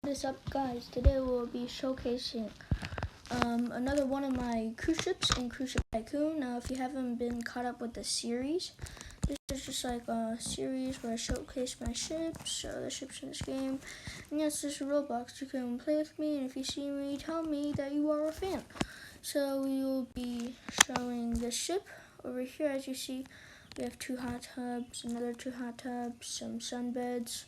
What is up, guys? Today we'll be showcasing another one of my cruise ships in Cruise Ship Tycoon. Now, if you haven't been caught up with the series, this is just like a series where I showcase my ships, the ships in this game. And yes, this is Roblox. You can play with me, and if you see me, tell me that you are a fan. So we will be showing this ship. Over here, as you see, we have 2 hot tubs, another 2 hot tubs, some sunbeds.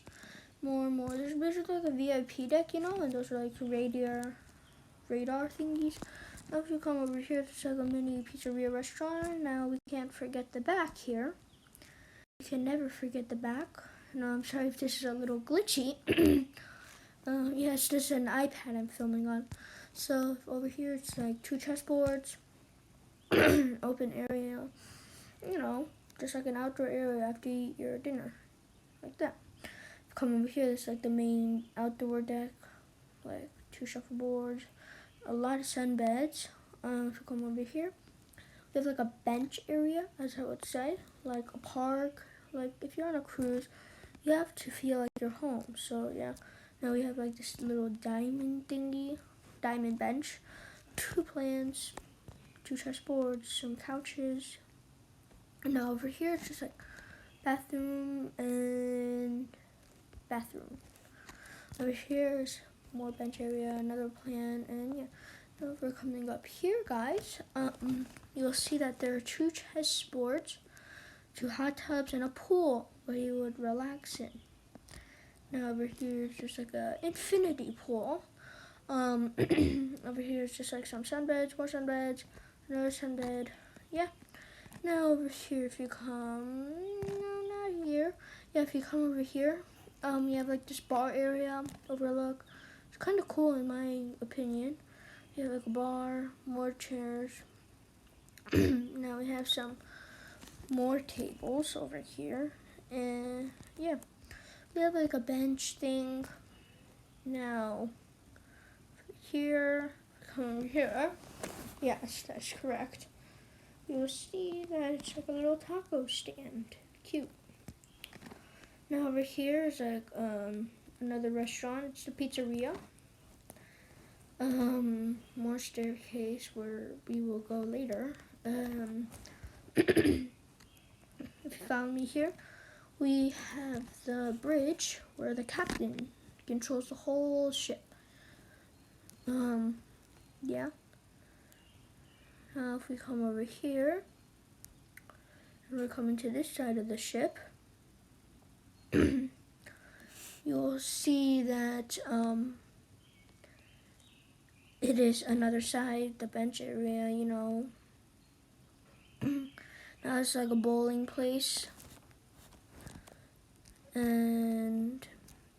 More. There's basically like a VIP deck, and those are like radar thingies. Now if you come over here, it's like a mini pizzeria restaurant. Now we can't forget the back here. You can never forget the back. No, I'm sorry if this is a little glitchy. Yes, this is an iPad I'm filming on. So over here, it's like 2 chessboards, open area, just like an outdoor area after you eat your dinner, like that. Come over here, there's like the main outdoor deck, like 2 shuffleboards, a lot of sunbeds. If you come over here, we have like a bench area, as I would say, like a park. Like if you're on a cruise, you have to feel like you're home. So yeah, now we have like this little diamond bench, 2 plants, 2 chessboards, some couches. And now over here, it's just like bathroom. Over here is more bench area, another plant, and yeah. Now we're coming up here, guys. You'll see that there are 2 chessboards, 2 hot tubs, and a pool where you would relax in. Now over here is just like a infinity pool. Over here is just like some sunbeds, more sunbeds, another sunbed. Yeah. Now over here, if you come, no, not here. Yeah, if you come over here. You have like this bar area overlook. It's kind of cool in my opinion. You have like a bar, more chairs. Now we have some more tables over here. And yeah, we have like a bench thing. Now, here, come here. Yes, that's correct. You'll see that it's like a little taco stand. Cute. Now over here is like another restaurant. It's the pizzeria. More staircase where we will go later. If you found me here, we have the bridge where the captain controls the whole ship. Yeah. Now if we come over here, and we're coming to this side of the ship, you'll see that it is another side, the bench area, Now it's like a bowling place. And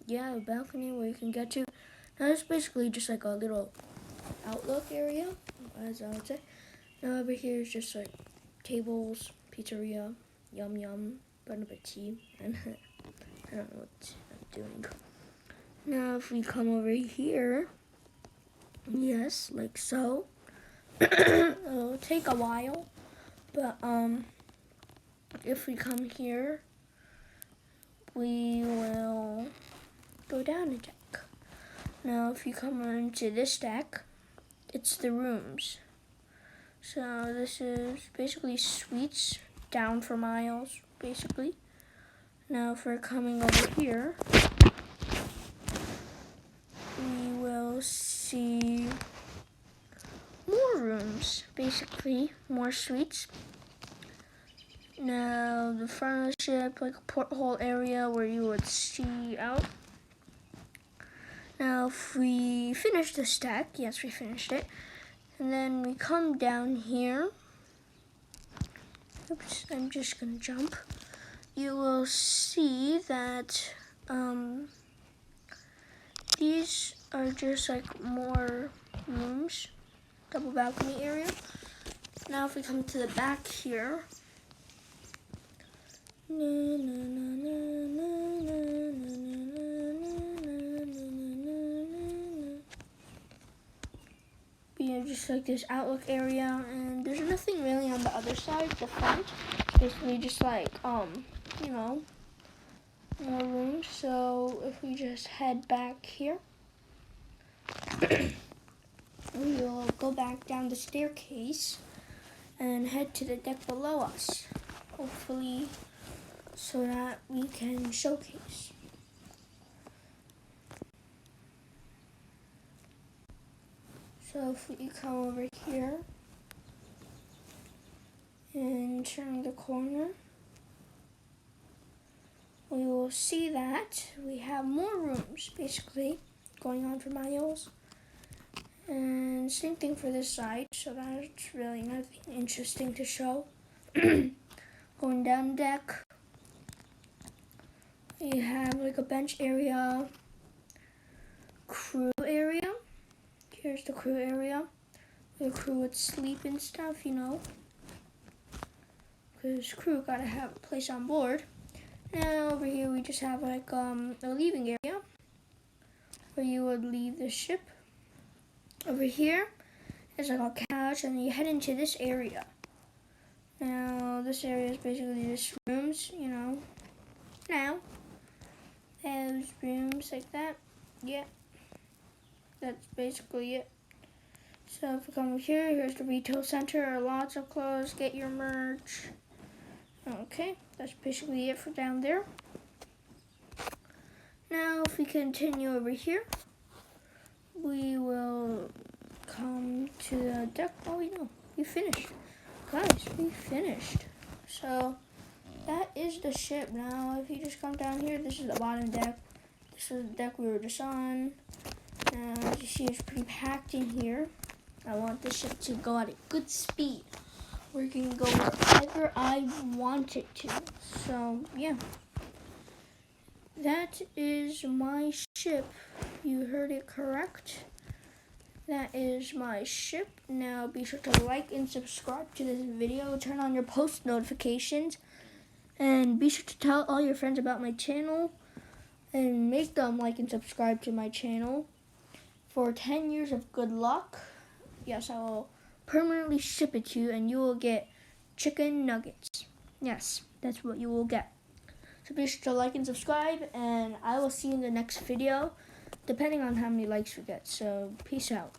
yeah, a balcony where you can get to. Now it's basically just like a little outlook area, as I would say. Now over here is just like tables, pizzeria, yum, bon appetit, and I don't know what I'm doing. Now if we come over here, yes, like so. It'll take a while, but if we come here, we will go down a deck. Now if you come into this deck, it's the rooms. So this is basically suites down for miles, basically. Now if we're coming over here, we will see more rooms, basically, more suites. Now the front of the ship, like a porthole area where you would see out. Now if we finish this deck, yes, we finished it, and then we come down here. Oops, I'm just gonna jump. You will see that these are just like more rooms, double balcony area. Now if we come to the back here, we have just like this outlook area, and there's nothing really on the other side, the front. It's basically just like more rooms. So if we just head back here, we'll go back down the staircase and head to the deck below us, hopefully, so that we can showcase. So if we come over here and turn the corner, we will see that we have more rooms, basically, going on for miles. And same thing for this side, so that's really nothing interesting to show. Going down deck, we have like a bench area, crew area. Here's the crew area. The crew would sleep and stuff, you know, because crew gotta have a place on board. Now over here we just have like a leaving area where you would leave the ship. Over here is like a couch, and you head into this area. Now this area is basically just rooms, you know. Now those rooms like that, yeah, that's basically it. So if we come over here, here's the retail center, lots of clothes, get your merch. Okay, that's basically it for down there. Now if we continue over here, we will come to the deck. Oh, we know, we finished. Guys, we finished. So that is the ship. Now if you just come down here, this is the bottom deck. This is the deck we were just on. As you see, it's pretty packed in here. I want this ship to go at a good speed. We can go wherever I want it to. So yeah, that is my ship. You heard it correct. That is my ship. Now be sure to like and subscribe to this video. Turn on your post notifications. And be sure to tell all your friends about my channel. And make them like and subscribe to my channel. For 10 years of good luck, yes, I will permanently ship it to you, and you will get chicken nuggets. Yes, that's what you will get. So be sure to like and subscribe, and I will see you in the next video, depending on how many likes we get. So peace out.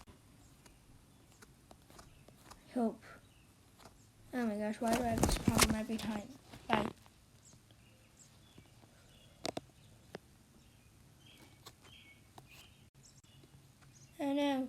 Hope. Oh my gosh, why do I have this problem every time? Bye. I know.